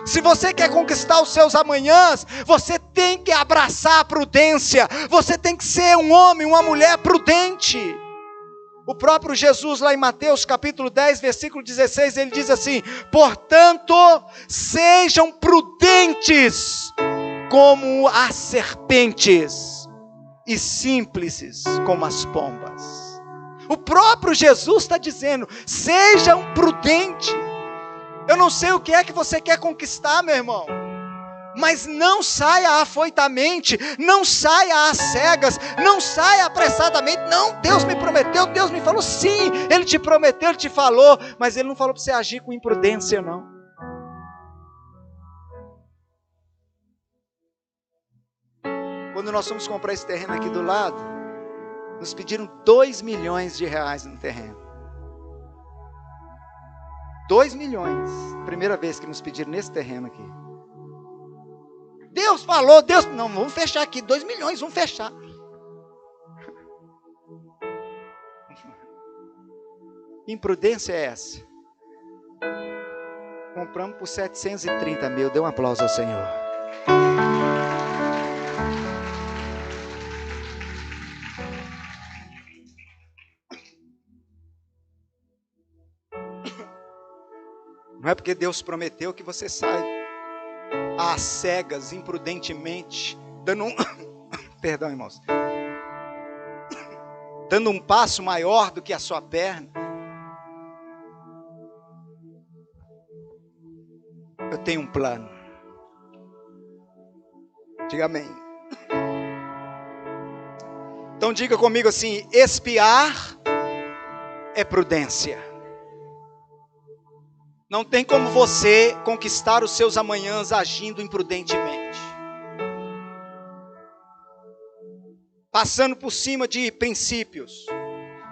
Se você quer conquistar os seus amanhãs, você tem que abraçar a prudência. Você tem que ser um homem, uma mulher prudente. O próprio Jesus lá em Mateus capítulo 10, versículo 16, ele diz assim: portanto, sejam prudentes como as serpentes e simples como as pombas. O próprio Jesus está dizendo: sejam prudentes. Eu não sei o que é que você quer conquistar, meu irmão, mas não saia afoitamente, não saia às cegas, não saia apressadamente. Não, Deus me prometeu, Deus me falou. Sim, Ele te prometeu, Ele te falou, mas Ele não falou para você agir com imprudência, não. Quando nós fomos comprar esse terreno aqui do lado, nos pediram 2 milhões de reais no terreno. 2 milhões, primeira vez que nos pediram nesse terreno aqui. Deus falou, Deus, não, vamos fechar aqui, 2 milhões, vamos fechar. Imprudência é essa? Compramos por 730 mil, dê um aplauso ao Senhor. Não é porque Deus prometeu que você sai às cegas, imprudentemente, dando um perdão, irmãos, dando um passo maior do que a sua perna. Eu tenho um plano. Diga amém. Então diga comigo assim: espiar é prudência. Não tem como você conquistar os seus amanhãs agindo imprudentemente, passando por cima de princípios,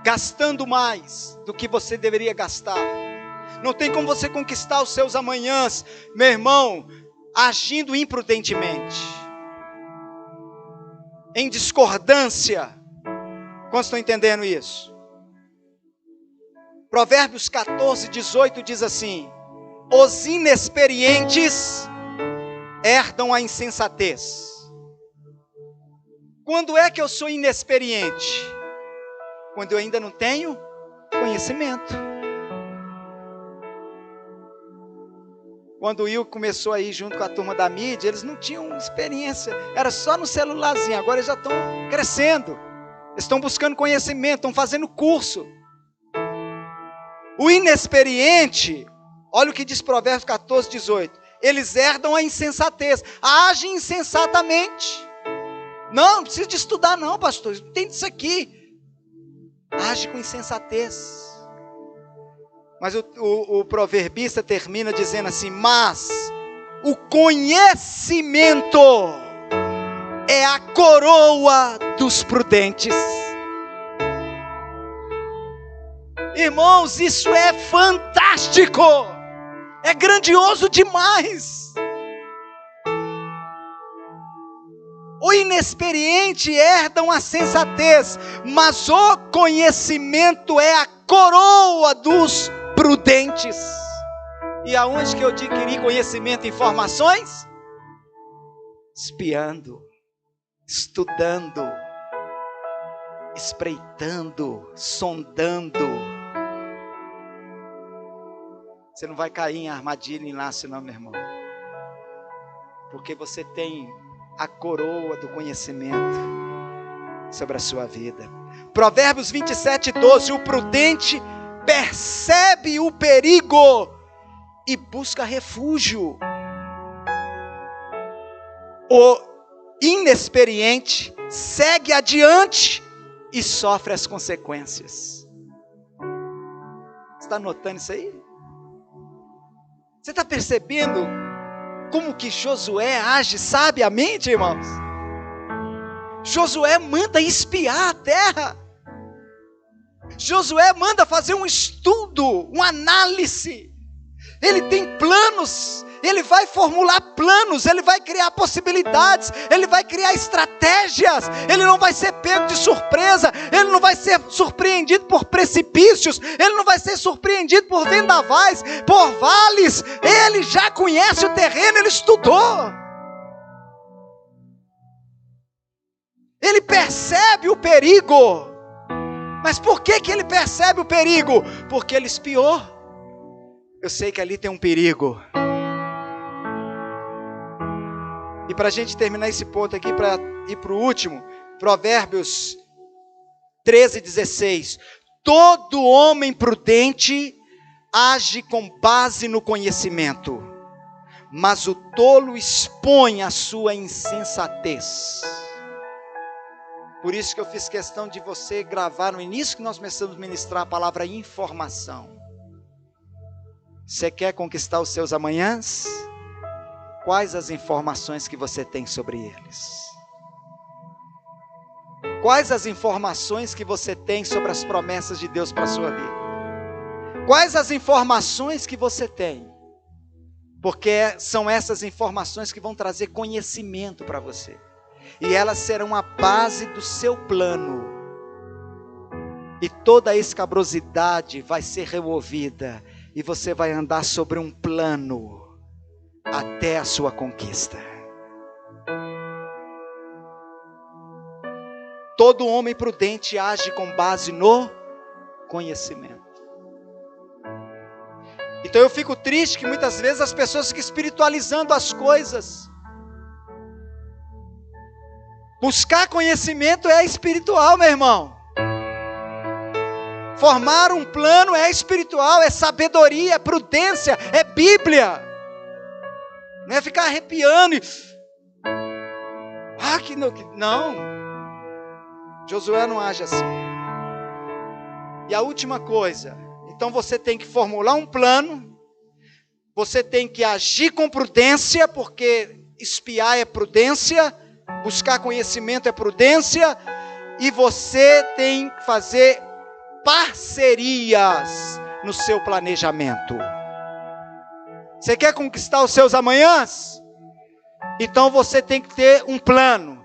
gastando mais do que você deveria gastar. Não tem como você conquistar os seus amanhãs, meu irmão, agindo imprudentemente, em discordância. Quantos estão entendendo isso? Provérbios 14, 18 diz assim: os inexperientes herdam a insensatez. Quando é que eu sou inexperiente? Quando eu ainda não tenho conhecimento. Quando o Will começou aí junto com a turma da mídia, eles não tinham experiência, era só no celularzinho. Agora eles já estão crescendo, eles estão buscando conhecimento, estão fazendo curso. O inexperiente, olha o que diz Provérbios 14, 18. Eles herdam a insensatez, agem insensatamente. Não precisa de estudar não, pastor, entende isso aqui. Age com insensatez. Mas o proverbista termina dizendo assim: mas O conhecimento é a coroa dos prudentes. Irmãos, isso é fantástico, é grandioso demais. O inexperiente herdam a sensatez, mas o conhecimento é a coroa dos prudentes. E aonde que eu adquiri conhecimento e informações? Espiando, estudando, espreitando, sondando. Você não vai cair em armadilha, em laço não, meu irmão. Porque você tem a coroa do conhecimento sobre a sua vida. Provérbios 27:12, o prudente percebe o perigo e busca refúgio. O inexperiente segue adiante e sofre as consequências. Você está notando isso aí? Você está percebendo como que Josué age sabiamente, irmãos? Josué manda espiar a terra. Josué manda fazer um estudo, uma análise. Ele tem planos, ele vai formular planos, ele vai criar possibilidades, ele vai criar estratégias, ele não vai ser pego de surpresa, ele não vai ser surpreendido por precipícios, ele não vai ser surpreendido por vendavais, por vales, ele já conhece o terreno, ele estudou. Ele percebe o perigo. Mas por que ele percebe o perigo? Porque ele espiou. Eu sei que ali tem um perigo. E para a gente terminar esse ponto aqui, para ir para o último, Provérbios 13:16. Todo homem prudente age com base no conhecimento, mas o tolo expõe a sua insensatez. Por isso que eu fiz questão de você gravar no início que nós começamos a ministrar a palavra informação. Você quer conquistar os seus amanhãs? Quais as informações que você tem sobre eles? Quais as informações que você tem sobre as promessas de Deus para a sua vida? Quais as informações que você tem? Porque são essas informações que vão trazer conhecimento para você. E elas serão a base do seu plano. E toda a escabrosidade vai ser removida. E você vai andar sobre um plano até a sua conquista. Todo homem prudente age com base no conhecimento. Então eu fico triste que muitas vezes as pessoas ficam espiritualizando as coisas. Buscar conhecimento é espiritual, meu irmão. Formar um plano é espiritual, é sabedoria, é prudência, é Bíblia. Não é ficar arrepiando e... Não. Josué não age assim. E a última coisa, então você tem que formular um plano, você tem que agir com prudência, porque espiar é prudência, buscar conhecimento é prudência, e você tem que fazer parcerias no seu planejamento. Você quer conquistar os seus amanhãs? Então você tem que ter um plano.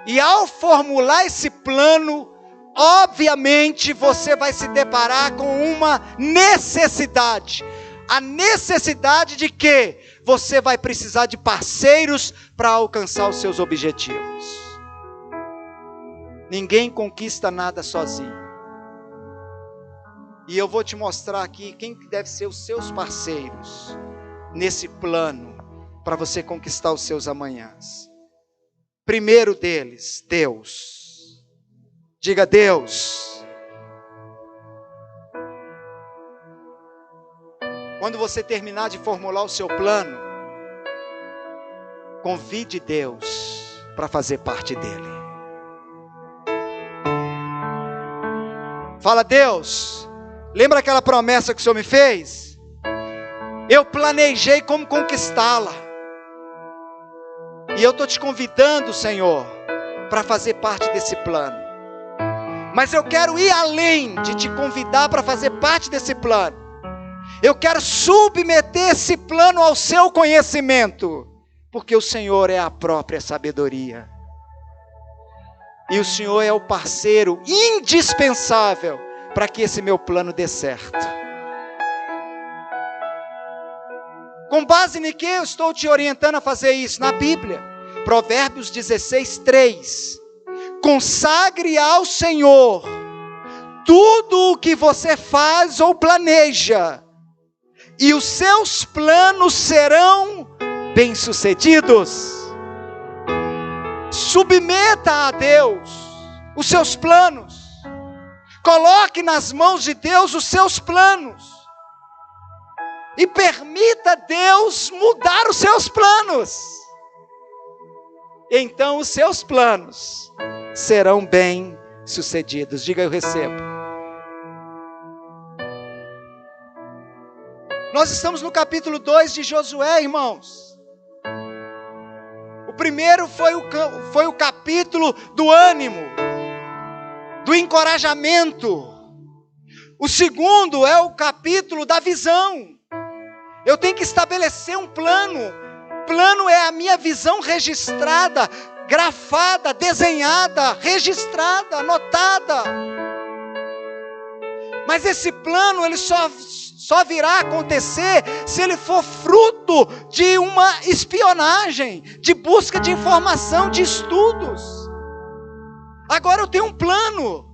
E ao formular esse plano, obviamente você vai se deparar com uma necessidade. A necessidade de que você vai precisar de parceiros para alcançar os seus objetivos. Ninguém conquista nada sozinho. E eu vou te mostrar aqui quem deve ser os seus parceiros nesse plano para você conquistar os seus amanhãs. Primeiro deles, Deus. Diga Deus. Quando você terminar de formular o seu plano, convide Deus para fazer parte dele. Fala, Deus, lembra aquela promessa que o Senhor me fez? Eu planejei como conquistá-la. E eu estou te convidando, Senhor, para fazer parte desse plano. Mas eu quero ir além de te convidar para fazer parte desse plano. Eu quero submeter esse plano ao seu conhecimento, porque o Senhor é a própria sabedoria. E o Senhor é o parceiro indispensável para que esse meu plano dê certo. Com base em que eu estou te orientando a fazer isso? Na Bíblia, Provérbios 16:3. Consagre ao Senhor tudo o que você faz ou planeja, e os seus planos serão bem-sucedidos. Submeta a Deus os seus planos. Coloque nas mãos de Deus os seus planos. E permita Deus mudar os seus planos. Então os seus planos serão bem-sucedidos. Diga, eu recebo. Nós estamos no capítulo 2 de Josué, irmãos. O primeiro foi o capítulo do ânimo, do encorajamento. O segundo é o capítulo da visão. Eu tenho que estabelecer um plano. Plano é a minha visão registrada, grafada, desenhada, registrada, anotada. Mas esse plano, ele só virá acontecer se ele for fruto de uma espionagem, de busca de informação, de estudos. Agora eu tenho um plano.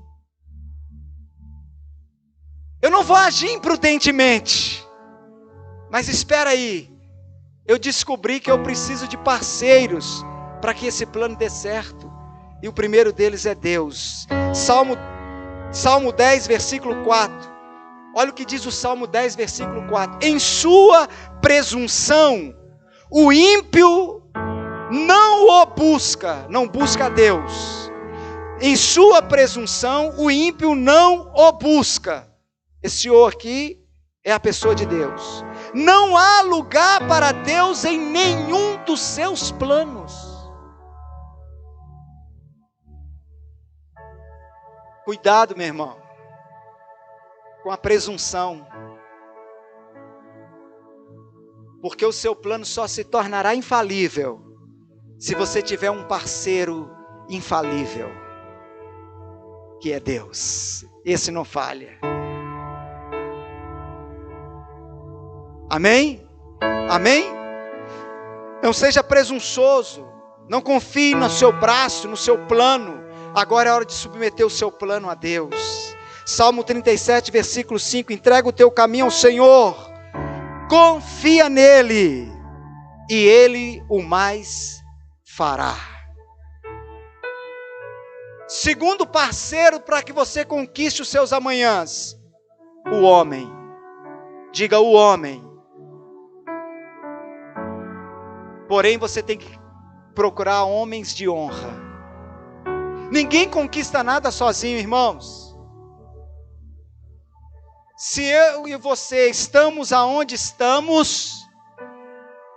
Eu não vou agir imprudentemente. Mas espera aí, eu descobri que eu preciso de parceiros para que esse plano dê certo. E o primeiro deles é Deus. Salmo 10, versículo 4. Olha o que diz o Salmo 10, versículo 4. Em sua presunção, o ímpio não busca a Deus. Em sua presunção, o ímpio não o busca. Esse O aqui é a pessoa de Deus. Não há lugar para Deus em nenhum dos seus planos. Cuidado, meu irmão, com a presunção. Porque o seu plano só se tornará infalível se você tiver um parceiro infalível, que é Deus. Esse não falha. Amém? Amém? Não seja presunçoso. Não confie no seu braço, no seu plano. Agora é hora de submeter o seu plano a Deus. Salmo 37, versículo 5. Entrega o teu caminho ao Senhor. Confia nele. E ele o mais fará. Segundo parceiro para que você conquiste os seus amanhãs. O homem. Diga, o homem. Porém, você tem que procurar homens de honra. Ninguém conquista nada sozinho, irmãos. Se eu e você estamos aonde estamos,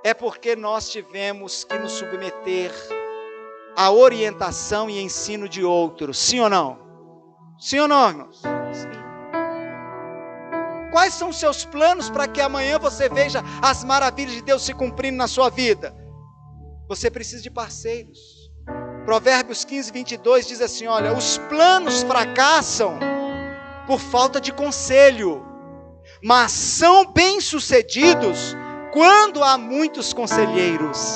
é porque nós tivemos que nos submeter à orientação e ensino de outros. Sim ou não? Sim ou não, irmãos? Sim. Quais são os seus planos para que amanhã você veja as maravilhas de Deus se cumprindo na sua vida? Você precisa de parceiros. Provérbios 15, 22 diz assim, olha, os planos fracassam por falta de conselho, mas são bem-sucedidos quando há muitos conselheiros.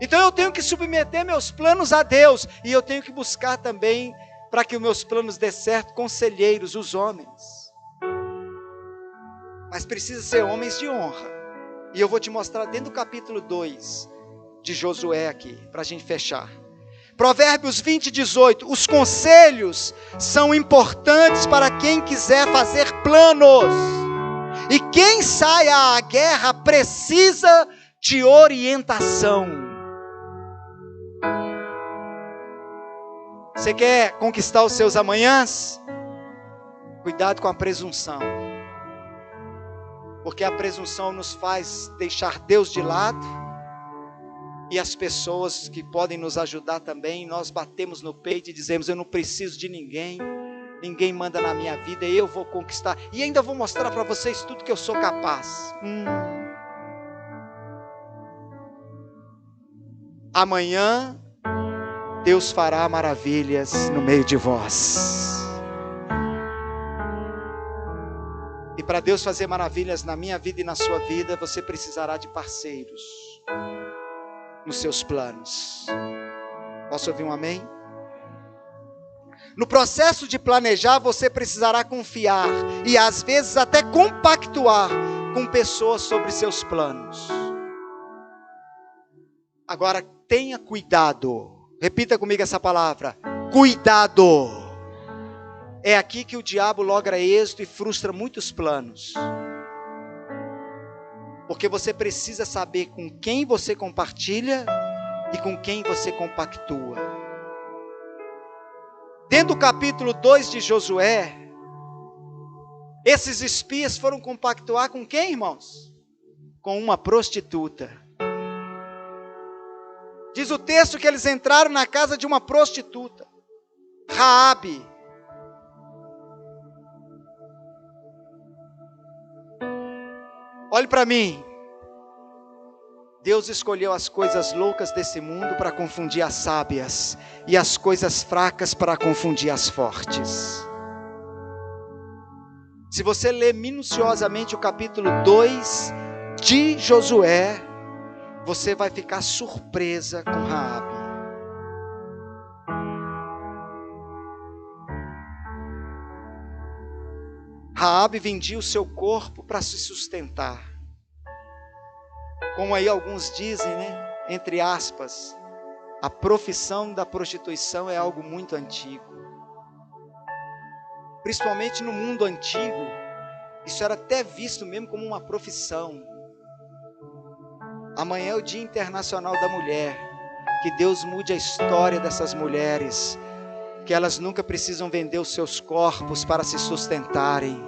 Então eu tenho que submeter meus planos a Deus, e eu tenho que buscar também, para que os meus planos dê certo, conselheiros, os homens. Mas precisa ser homens de honra. E eu vou te mostrar dentro do capítulo 2 de Josué aqui, para a gente fechar. Provérbios 20, 18. Os conselhos são importantes para quem quiser fazer planos. E quem sai à guerra precisa de orientação. Você quer conquistar os seus amanhãs? Cuidado com a presunção. Porque a presunção nos faz deixar Deus de lado E as pessoas que podem nos ajudar também, nós batemos no peito e dizemos: eu não preciso de ninguém, ninguém manda na minha vida, eu vou conquistar, e ainda vou mostrar para vocês tudo que eu sou capaz. Amanhã, Deus fará maravilhas no meio de vós. E para Deus fazer maravilhas na minha vida e na sua vida, você precisará de parceiros nos seus planos. Posso ouvir um amém? No processo de planejar, você precisará confiar e às vezes até compactuar com pessoas sobre seus planos. Agora tenha cuidado. Repita comigo essa palavra: cuidado. É aqui que o diabo logra êxito e frustra muitos planos. Porque você precisa saber com quem você compartilha e com quem você compactua. Dentro do capítulo 2 de Josué, esses espias foram compactuar com quem, irmãos? Com uma prostituta. Diz o texto que eles entraram na casa de uma prostituta, Raabe. Olhe para mim. Deus escolheu as coisas loucas desse mundo para confundir as sábias, e as coisas fracas para confundir as fortes. Se você ler minuciosamente o capítulo 2 de Josué, você vai ficar surpresa com Raabe. Raabe vendia o seu corpo para se sustentar. Como aí alguns dizem, né? Entre aspas, a profissão da prostituição é algo muito antigo. Principalmente no mundo antigo, isso era até visto mesmo como uma profissão. Amanhã é o Dia Internacional da Mulher. Que Deus mude a história dessas mulheres, que elas nunca precisam vender os seus corpos para se sustentarem,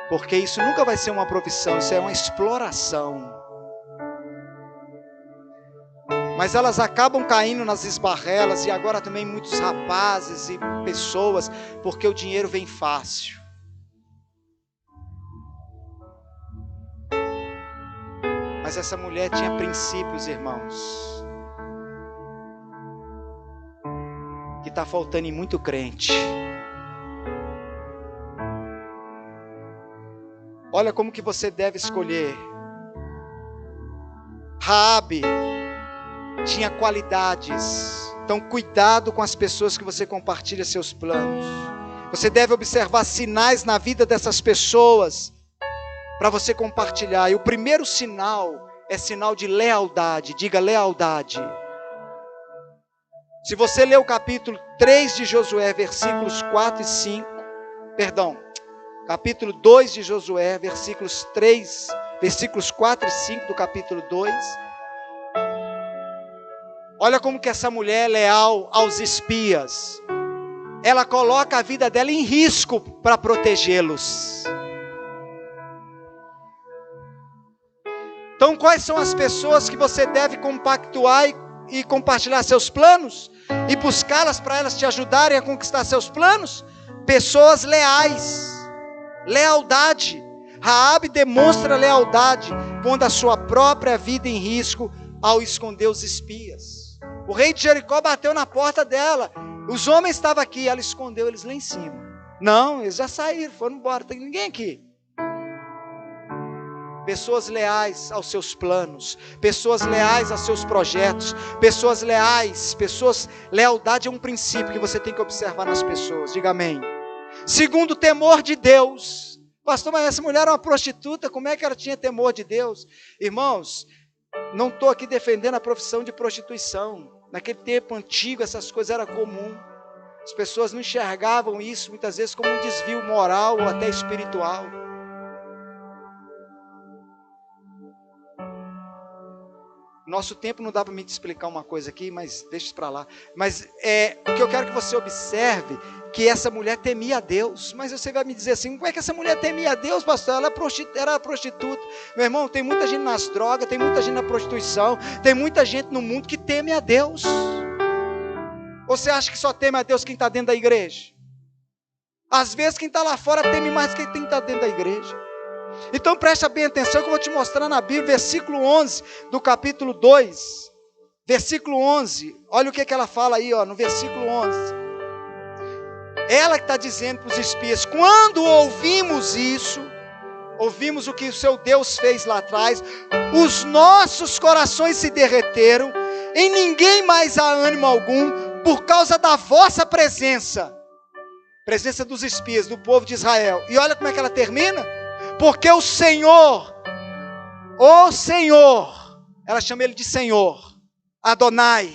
porque isso nunca vai ser uma profissão, isso é uma exploração. Mas elas acabam caindo nas esbarrelas, e agora também muitos rapazes e pessoas, porque o dinheiro vem fácil. Mas essa mulher tinha princípios, irmãos, que está faltando em muito crente. Olha como que você deve escolher. Raabe tinha qualidades. Então cuidado com as pessoas que você compartilha seus planos. Você deve observar sinais na vida dessas pessoas para você compartilhar. E o primeiro sinal é sinal de lealdade. Diga lealdade. Se você ler o capítulo 3 de Josué, versículos 4 e 5, capítulo 2 de Josué, versículos 4 e 5 do capítulo 2. Olha como que essa mulher é leal aos espias. Ela coloca a vida dela em risco para protegê-los. Então, quais são as pessoas que você deve compactuar e compartilhar seus planos? E buscá-las para elas te ajudarem a conquistar seus planos? Pessoas leais. Lealdade. Raabe demonstra lealdade, pondo a sua própria vida em risco ao esconder os espias. O rei de Jericó bateu na porta dela. Os homens estavam aqui, ela escondeu eles lá em cima. Não, eles já saíram, foram embora, não tem ninguém aqui. Pessoas leais aos seus planos, pessoas leais aos seus projetos, pessoas leais, lealdade é um princípio que você tem que observar nas pessoas. Diga amém. Segundo, temor de Deus. Pastor, mas essa mulher era uma prostituta, como é que ela tinha temor de Deus? Irmãos, não estou aqui defendendo a profissão de prostituição. Naquele tempo antigo essas coisas eram comuns. As pessoas não enxergavam isso muitas vezes como um desvio moral ou até espiritual. Nosso tempo não dá para me explicar uma coisa aqui, mas deixa isso para lá. Mas o que eu quero que você observe, que essa mulher temia a Deus. Mas você vai me dizer assim, como é que essa mulher temia a Deus, pastor? Ela era prostituta. Meu irmão, tem muita gente nas drogas, tem muita gente na prostituição, tem muita gente no mundo que teme a Deus. Ou você acha que só teme a Deus quem está dentro da igreja? Às vezes quem está lá fora teme mais que quem está dentro da igreja. Então presta bem atenção que eu vou te mostrar na Bíblia, versículo 11 do capítulo 2. Versículo 11, olha o que ela fala aí, no versículo 11. Ela que está dizendo para os espias, quando ouvimos isso, ouvimos o que o seu Deus fez lá atrás, os nossos corações se derreteram, em ninguém mais há ânimo algum, por causa da vossa presença dos espias, do povo de Israel. E olha como é que ela termina, porque o Senhor, ela chama ele de Senhor, Adonai,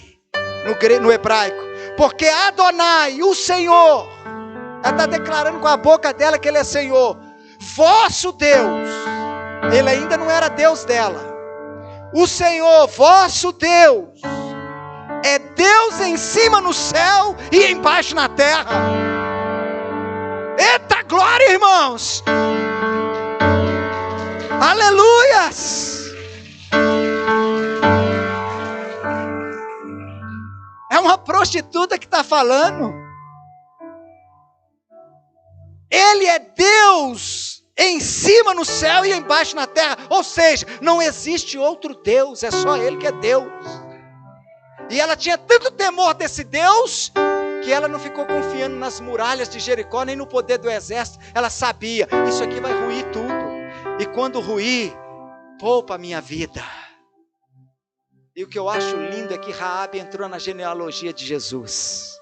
no hebraico, porque Adonai, o Senhor, ela está declarando com a boca dela que ele é Senhor, vosso Deus, ele ainda não era Deus dela, o Senhor, vosso Deus, é Deus em cima no céu e embaixo na terra. Eita glória, irmãos, aleluias. É uma prostituta que está falando. Ele é Deus em cima no céu e embaixo na terra. Ou seja, não existe outro Deus, é só Ele que é Deus. E ela tinha tanto temor desse Deus, que ela não ficou confiando nas muralhas de Jericó, nem no poder do exército. Ela sabia, isso aqui vai ruir tudo. E quando ruir, poupa a minha vida. E o que eu acho lindo é que Raabe entrou na genealogia de Jesus.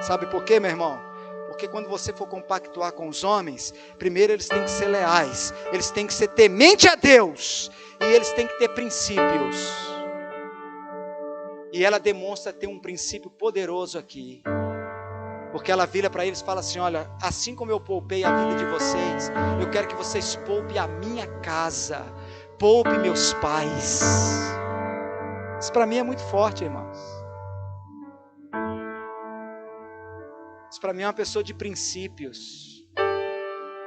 Sabe por quê, meu irmão? Porque quando você for compactuar com os homens, primeiro eles têm que ser leais, eles têm que ser temente a Deus, e eles têm que ter princípios. E ela demonstra ter um princípio poderoso aqui. Porque ela vira para eles e fala assim, olha, assim como eu poupei a vida de vocês, eu quero que vocês poupem a minha casa, poupe meus pais. Isso para mim é muito forte, irmãos. Isso para mim é uma pessoa de princípios,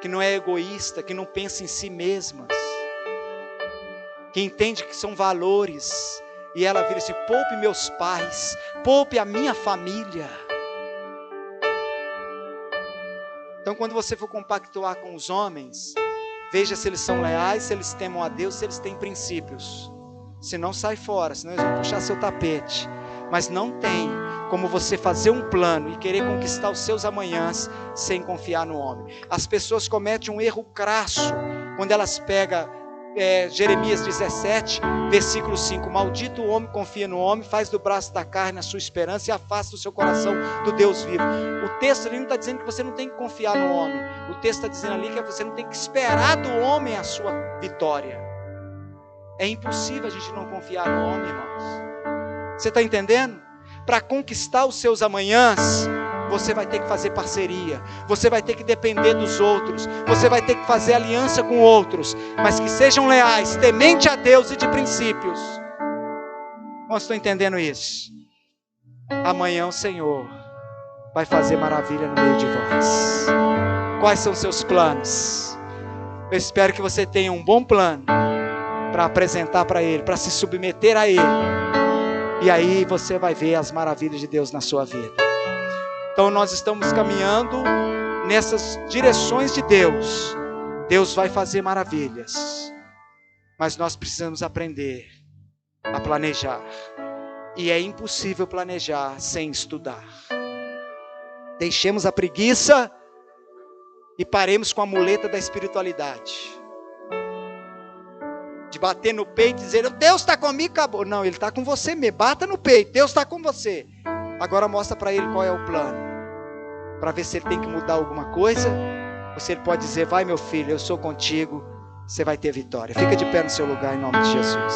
que não é egoísta, que não pensa em si mesmas, que entende que são valores. E ela vira assim, poupe meus pais, poupe a minha família. Então quando você for compactuar com os homens, veja se eles são leais, se eles temem a Deus, se eles têm princípios. Se não, sai fora, senão eles vão puxar seu tapete. Mas não tem como você fazer um plano e querer conquistar os seus amanhãs sem confiar no homem. As pessoas cometem um erro crasso quando elas pegam Jeremias 17, versículo 5, maldito o homem confia no homem, faz do braço da carne a sua esperança e afasta o seu coração do Deus vivo. O texto ali não está dizendo que você não tem que confiar no homem, o texto está dizendo ali que você não tem que esperar do homem a sua vitória. É impossível a gente não confiar no homem, irmãos. Você está entendendo? Para conquistar os seus amanhãs, você vai ter que fazer parceria, você vai ter que depender dos outros, você vai ter que fazer aliança com outros, mas que sejam leais, temente a Deus e de princípios. Nós estamos entendendo isso? Amanhã o Senhor vai fazer maravilha no meio de vós. Quais são os seus planos? Eu espero que você tenha um bom plano para apresentar para Ele, para se submeter a Ele, e aí você vai ver as maravilhas de Deus na sua vida. Então nós estamos caminhando nessas direções de Deus. Deus vai fazer maravilhas, mas nós precisamos aprender a planejar. E é impossível planejar sem estudar. Deixemos a preguiça e paremos com a muleta da espiritualidade. De bater no peito e dizer, Deus está comigo, acabou. Não, Ele está com você mesmo. Bata no peito, Deus está com você. Agora mostra para Ele qual é o plano, para ver se Ele tem que mudar alguma coisa, ou se Ele pode dizer, vai meu filho, eu sou contigo, você vai ter vitória. Fica de pé no seu lugar em nome de Jesus.